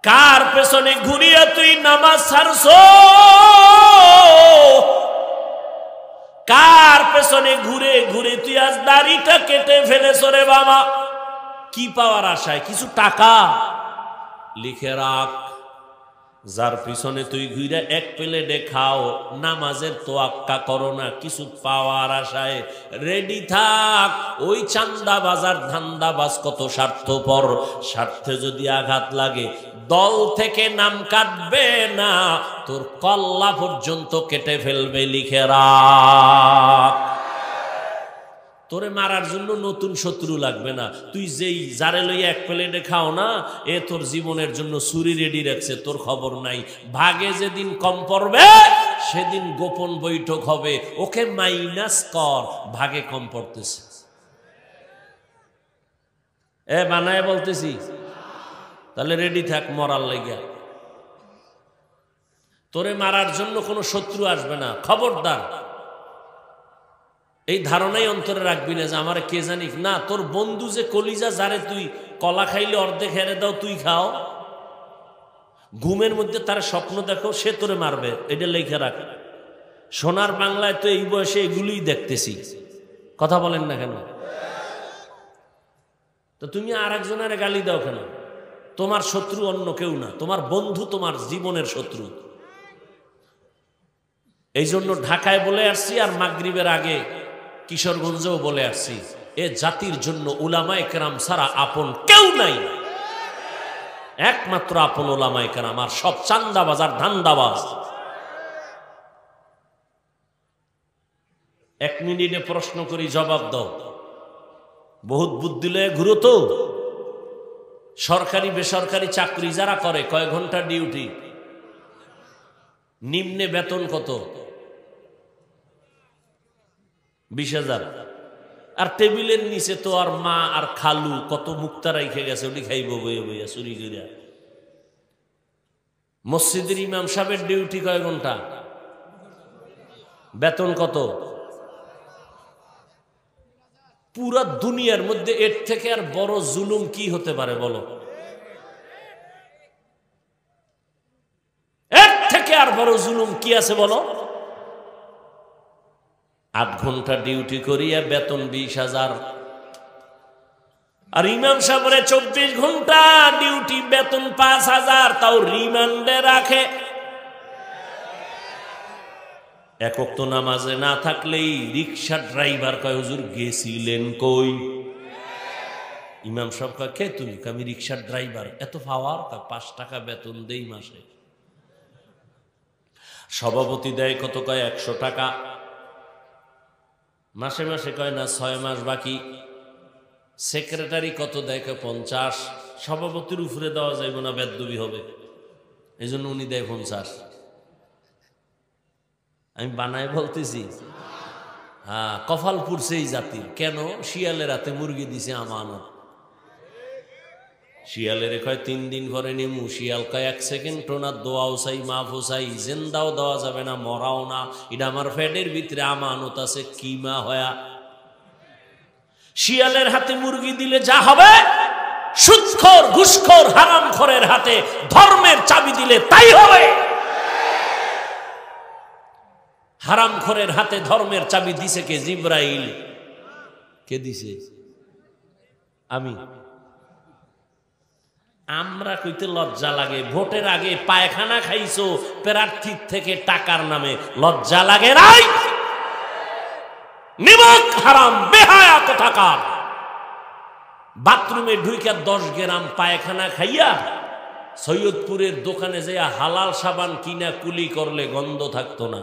কার পেছনে ঘুরিয়া তুই নামাজ ছাড়ছো? কার পেছনে ঘুরে ঘুরে তুই আজ দাড়িটা কেটে ফেলেছো রে বাবা? কি পাওয়ার আশায়? কিছু টাকা? লিখে রাখ, যার পিছনে তুই ঘুরে এক প্লেটে খাও, নামাজের তোয়াক্কা করো না, কিছু পাওয়ার আশায় রেডি থাক। ওই চান্দাবাজার ধান্দাবাজ কত স্বার্থপর, স্বার্থে যদি আঘাত লাগে দল থেকে নাম কাটবে না, তোর কল্লা পর্যন্ত কেটে ফেলবে। লিখে রাখ, তোরে মারার জন্য নতুন শত্রু লাগবে না। তুই যেই যারে লইয়া এক প্লেটে খাও না, এ তোর জীবনের জন্য ছুরি রেডি রাখছে, তোর খবর নাই। ভাগে যেদিন কম পড়বে সেদিন গোপন বৈঠক হবে, ওকে মাইনাস কর, ভাগে কম পড়তেছে। এ বানায় বলতেছি, তাহলে রেডি থাক মরার লাগিয়া। তোরে মারার জন্য কোনো শত্রু আসবে না, খবরদার। এই ধারণাই অন্তরে রাখবি না যে আমার কে জানিস না। তোর বন্ধু যে কলিজা, যারে তুই কলা খাইলে অর্ধেক হেরে দাও, তুই খাও, ঘুমের মধ্যে তার স্বপ্ন দেখো, সে তোরে মারবে, এটা লেখা রাখ। সোনার বাংলায় তো এই বয়সে এগুলিই দেখতেছি, কথা বলেন না কেন? তো তুমি আর একজনের গালি দাও কেন? তোমার শত্রু অন্য কেউ না, তোমার বন্ধু তোমার জীবনের শত্রু। এই জন্য ঢাকায় বলে আসছি, আর মাগরিবের আগে কিশোরগঞ্জেও বলে আসছি, এ জাতির জন্য উলামায়ে কেরাম ছাড়া আপন কেউ নাই। একমাত্র আপন উলামায়ে কেরাম, আর সব চান্দাবাজ আর ধান্দাবাজ। এক মিনিটে প্রশ্ন করি, জবাব দাও। বহুত বুদ্ধি লয়ে ঘুরো তো। সরকারি বেসরকারি চাকরি যারা করে, কয় ঘন্টা ডিউটি? নিম্নে বেতন কত? 20,000। আর টেবিলের নিচে তো আর মা আর খালু কত মুক্তা রাইখে গেছে, ওটি খাইব বইয়া বইয়া চুরি করিয়া। মসজিদের ইমাম সাহেবের ডিউটি কয় ঘন্টা? বেতন কত? পুরা দুনিয়ার মধ্যে এর থেকে আর বড় জুলুম কি হতে পারে বলো? এর থেকে আর বড় জুলুম কি আছে বলো? 8 ঘন্টা ডিউটি করিয়া বেতন 20,000, আর ইমাম সাহেবের 24 ঘন্টা ডিউটি, বেতন 5,000, তাও রিমান্ডে রাখে। এক ওয়াক্ত নামাজে না থাকলেই রিক্সা ড্রাইভার কয়, হুজুর গেছিলেন কই? ইমাম সাহেব কয়, কে তুমি? আমি রিক্সার ড্রাইভার। এত পাওয়ার? 5 টাকা বেতন দেই মাসে। সভাপতি দেয় কত? কয় 100 টাকা মাসে মাসে। কয় না, 6 মাস বাকি। সেক্রেটারি কত দেয়? কয় 50। সভাপতির উপরে দেওয়া যাইব না, বেদবি হবে, এই জন্য উনি দেয় 50। আমি বানায় বলতেছি, হ্যাঁ, কপাল পুড়ছে এই জাতির। কেন? শিয়ালের হাতে মুরগি দিছে আমানত। শিয়ালের কয় 3 দিন পরে নেমু। শিয়াল কয় 1 সেকেন্ড টোনা, দোয়াও চাই, মাফও চাই, জেন্দাও দেওয়া যাবে না, মরাও না, এটা আমার ফ্যাটের ভিতরে আমানত আছে, কি মা হয়া। শিয়ালের হাতে মুরগি দিলে যা হবে, সুদখোর ঘুষখোর হারামখোরের হাতে ধর্মের চাবি দিলে তাই হবে। হারামখোরের হাতে ধর্মের চাবি দিছে কে? জিব্রাইল। কে দিছে? আমি। আমরা কইতে লজ্জা লাগে। ভোটের আগে পায়খানা খাইছো প্রার্থীর থেকে টাকার নামে, লজ্জা লাগে নাই? নিমক হারাম বেহায়া কোথাকার। বাথরুমে ঢুইকা 10 গ্রাম পায়খানা খাইয়া সৈয়দপুরের দোকানে যাইয়া হালাল সাবান কিনা কুলি করলে গন্ধ থাকতো না।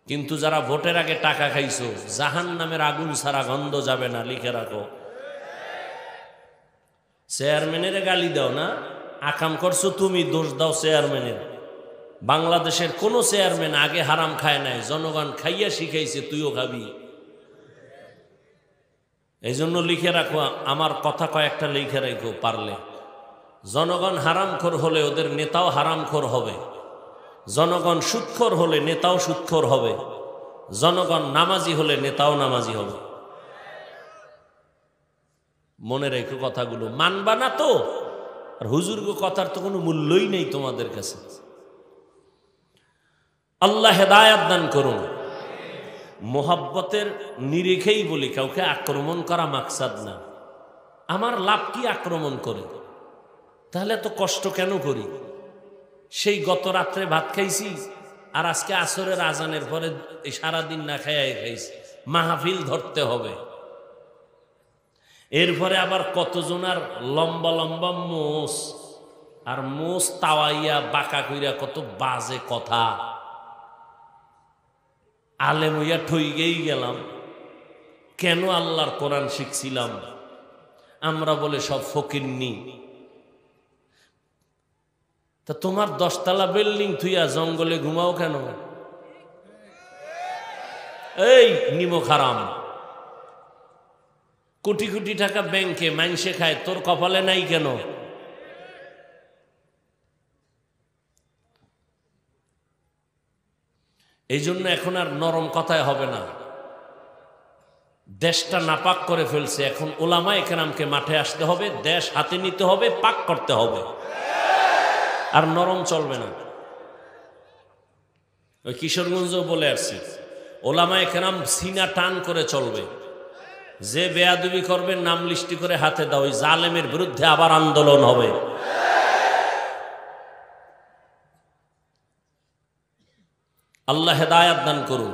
কিন্তু যারা ভোটের আগে টাকা খাইছো, জাহান্নামের আগুন ছাড়া গন্ধ যাবে না, লিখে রাখো। চেয়ারম্যানের গালি দাও না, আকাম করছো তুমি, দোষ দাও চেয়ারম্যানের। বাংলাদেশের কোন চেয়ারম্যান আগে হারাম খায় নাই, জনগণ খাইয়া শিখাইছে, তুইও খাবি। এই জন্য লিখে রাখো, আমার কথা কয়েকটা লিখে রাখো পারলে। জনগণ হারামখোর হলে ওদের নেতাও হারামখোর হবে, জনগণ সুদখোর হলে নেতাও সুদখোর হবে, জনগণ নামাজি হলে নেতাও নামাজি হবে। মনে রেখো কথাগুলো, মানবা না তো আর হুজুরগো কথার তো কোনো মূল্যই নেই তোমাদের কাছে। আল্লাহ হেদায়াত দান করুন। মোহাব্বতের নিরিখেই বলি, কাউকে আক্রমণ করা মাকসাদ না। আমার লাভ কি আক্রমণ করে? তাহলে তো কষ্ট কেন করি? সেই গত রাত্রে ভাত খাইছি, আর আজকে আসরের আজানের পরে সারাদিন না খাইয়াই খাইছি। মাহফিল ধরতে হবে, এরপরে আবার কতজনার লম্বা লম্বা মোষ, আর মোষ তাওয়াইয়া বাঁকা কইরা কত বাজে কথা। আলেম হইয়া ঠইগেই গেলাম। কেন আল্লাহর কোরআন শিখছিলাম? আমরা বলে সব ফকিন্নি। তা তোমার 10 তলা বিল্ডিং থুইয়া জঙ্গলে ঘুমাও কেন? এই নিমো খারাম, কোটি কোটি টাকা ব্যাংকে মাইনসে খায়, তোর কপালে নাই কেন? এই জন্য এখন আর নরম কথায় হবে না। দেশটা নাপাক করে ফেলছে, এখন ওলামায়ে কেরামকে মাঠে আসতে হবে, দেশ হাতে নিতে হবে, পাক করতে হবে, আর নরম চলবে না। ওই কিশোরগঞ্জও বলে আসছে, ওলামায়ে কেরাম সিনা টান করে চলবে। যে বেয়াদবি করবে নাম লিস্টি করে হাতে দাও, ওই জালেমের বিরুদ্ধে আবার আন্দোলন হবে। আল্লাহ হেদায়াত দান করুন।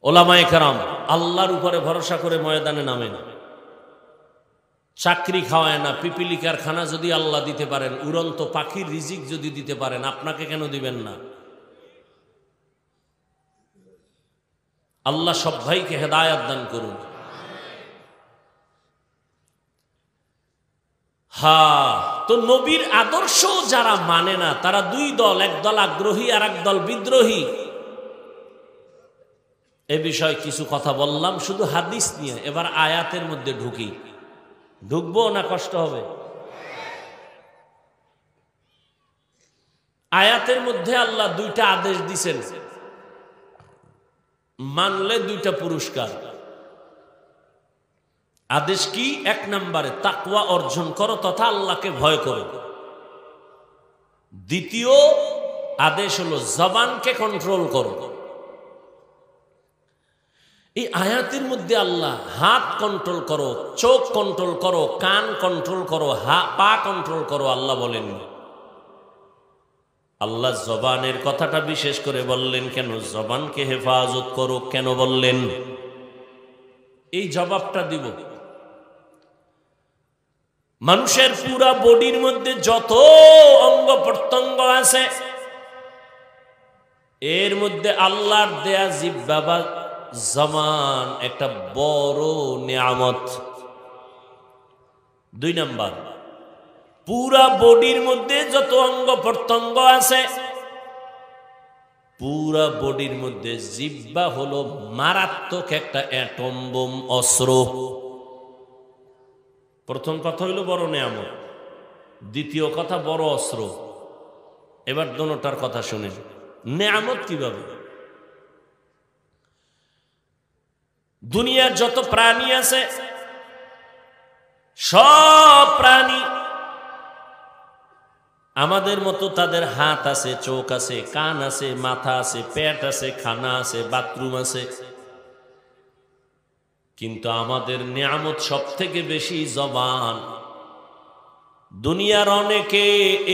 ওলামায়ে কেরাম আল্লাহর উপরে ভরসা করে ময়দানে নামেন। চাকরি খাওয়ায় না, পিপিলিকার খানা যদি আল্লাহ দিতে পারেন, উড়ন্ত পাখির রিজিক যদি দিতে পারেন, আপনাকে কেন দিবেন না? আল্লাহ সব ভাইকে হেদায়াত দান করুন। তো নবীর আদর্শ যারা মানে না তারা দুই দল, এক দল আগ্রহী আর এক দল বিদ্রোহী। এ বিষয়ে কিছু কথা বললাম শুধু হাদিস নিয়ে। এবার আয়াতের মধ্যে ঢুকি। ঢুকবো না কষ্ট হবে? আয়াতের মধ্যে আল্লাহ দুইটা আদেশ দিছেন, মানলে দুইটা পুরস্কার। আদেশ কি? 1 নম্বরে তাকওয়া অর্জন করো তথা আল্লাহকে ভয় করো। দ্বিতীয় আদেশ হলো জবানকে কন্ট্রোল করো। এই আয়াতের মধ্যে আল্লাহ হাত কন্ট্রোল করো, চোখ কন্ট্রোল করো, কান কন্ট্রোল করো, পা কন্ট্রোল করো আল্লাহ বলেননি। আল্লাহ জবানের কথাটা বিশেষ করে বললেন কেন? জবানকে হেফাজত করো কেন বললেন? এই জবাবটা দিব। মানুষের পুরা বডির মধ্যে যত অঙ্গ প্রত্যঙ্গ আছে, এর মধ্যে আল্লাহর দেয়া জিহ্বা বা জবান একটা বড় নিয়ামত। 2 নাম্বার, পুরা বডির মধ্যে যত অঙ্গ প্রত্যঙ্গ আছে, পুরা বডির মধ্যে জিহ্বা হলো মারাত্মক একটা অ্যাটম বোম অস্ত্র। প্রথম কথা হইল বড় নিয়ামত, দ্বিতীয় কথা বড় অস্ত্র। এবার দোনোটার কথা শুনেন। নিয়ামত কিভাবে? দুনিয়ার যত প্রাণী আছে, সব প্রাণী আমাদের মতো তাদের হাত আছে, চোখ আছে, কান আছে, মাথা আছে, পেট আছে, খানা আছে, বাথরুম আছে। কিন্তু আমাদের নিয়ামত সব থেকে বেশি জবান। দুনিয়ার অনেকে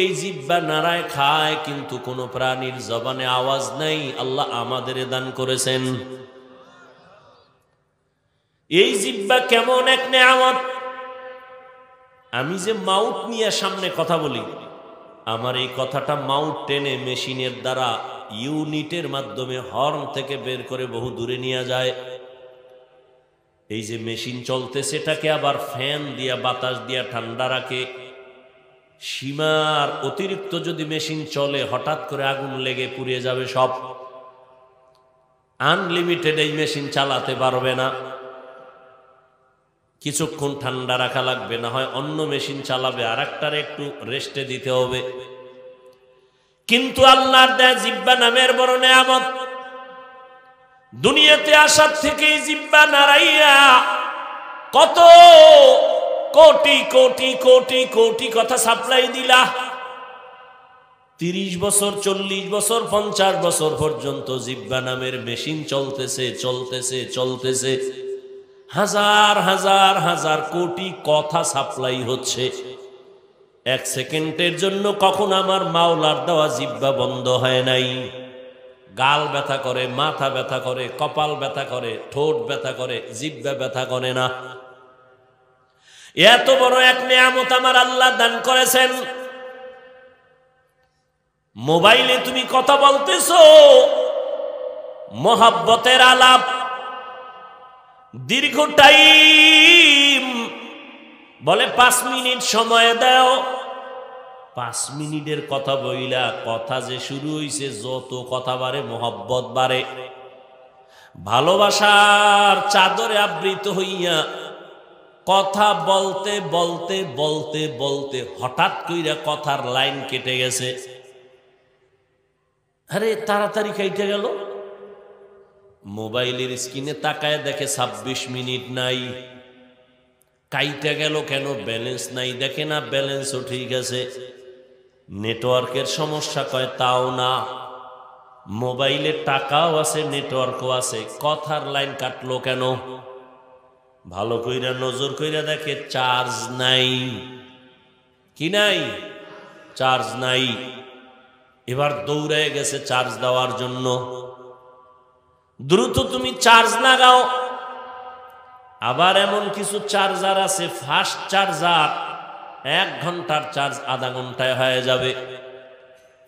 এই জিহ্বা নাড়ায় খায়, কিন্তু কোন প্রাণীর জবানে আওয়াজ নাই। আল্লাহ আমাদের দান করেছেন। এই জিহ্বা কেমন এক নিয়ামত! আমি যে মাউথ নিয়ে সামনে কথা বলি, আমার এই কথাটা মাউথ টেনে মেশিনের দ্বারা ইউনিটের মাধ্যমে হর্ন থেকে বের করে বহু দূরে নিয়ে যায়। এই যে মেশিন চলতে, সেটাকে আবার ফ্যান দিয়া বাতাস দিয়া ঠান্ডা রাখে। সীমার অতিরিক্ত যদি মেশিন চলে, হঠাৎ করে আগুন লেগে পুড়িয়ে যাবে সব। আনলিমিটেড এই মেশিন চালাতে পারবে না। কিছুক্ষণ ঠান্ডা রাখা লাগবে, না হয় অন্য মেশিন চালাবে, আর একটারে একটু রেস্টে দিতে হবে। কিন্তু আল্লাহর দেয়া জিহ্বা নামের বড় নিয়ামত। দুনিয়াতে আসার থেকে জিহ্বা নাড়াইয়া কত কোটি কোটি কোটি কোটি কথা সাপ্লাই দিলা, 30 বছর 40 বছর 50 বছর পর্যন্ত জিহ্বা নামের মেশিন চলতেছে চলতেছে চলতেছে, হাজার হাজার হাজার কোটি কথা সাপ্লাই হচ্ছে। 1 সেকেন্ডের জন্য কখন আমার মাওলার দেওয়া জিহ্বা বন্ধ হয় নাই। গাল ব্যথা করে, মাথা ব্যথা করে, কপাল ব্যথা করে, ঠোঁট ব্যথা করে, জিহ্বা ব্যথা করে না। এত বড় এক নিয়ামত আমার আল্লাহ দান করেছেন। মোবাইলে তুমি কথা বলতেছো, মোহাব্বতের আলাপ, দীর্ঘ টাইম বলে 5 মিনিট সময় দাও। 5 মিনিটের কথা বইলা কথা যে শুরু হইছে, যত কথা বাড়ে মোহাব্বত বাড়ে। ভালোবাসার চাদরে আবৃত হইয়া কথা বলতে বলতে বলতে বলতে হঠাৎ কইরা কথার লাইন কেটে গেছে। আরে তাড়াতাড়ি কেটে গেল। মোবাইলের স্ক্রিনে তাকায় দেখে 26 মিনিট নাই। কাইটা গেল কেন? ব্যালেন্স নাই। দেখে না ব্যালেন্সও ঠিক আছে। নেটওয়ার্কের সমস্যা কয় তাও না, মোবাইলে টাকাও আছে নেটওয়ার্কও আছে, কথার লাইন কাটলো কেন? ভালো কইরা নজর কইরা দেখে চার্জ নাই। কি নাই? চার্জ নাই। এবার দৌড়ে গেছে চার্জ দেওয়ার জন্য। দ্রুত তুমি চার্জ লাগাও। আবার এমন কিছু চার্জার আছে ফাস্ট চার্জার, 1 ঘন্টার চার্জ আধা ঘন্টায় হয়ে যাবে।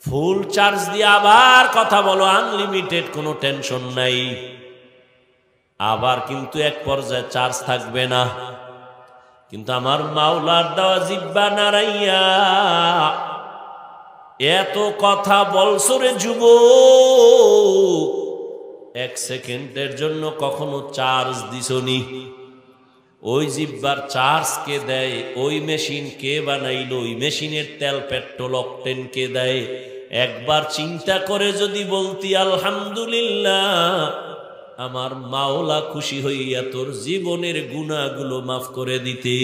ফুল চার্জ দিয়ে আবার কথা বলো, আনলিমিটেড, কোনো টেনশন নাই। আবার কিন্তু এক পর্যায়ে চার্জ থাকবে না। কিন্তু আমার মাওলার দেওয়া জিহ্বা নাড়াইয়া এত কথা বলছো রে যুবক, 1 সেকেন্ডের জন্য কখনো চার্জ দিছনি? ওই জিহ্বার চার্জ কে দেয়? ওই মেশিন কে বানাইলো? ওই মেশিনের তেল পেট্রোল অকটেন কে দেয়? একবার চিন্তা করে যদি বলতি আলহামদুলিল্লাহ, আমার মাওলা খুশি হইয়া তোর জীবনের গুনাহগুলো মাফ করে দিতে।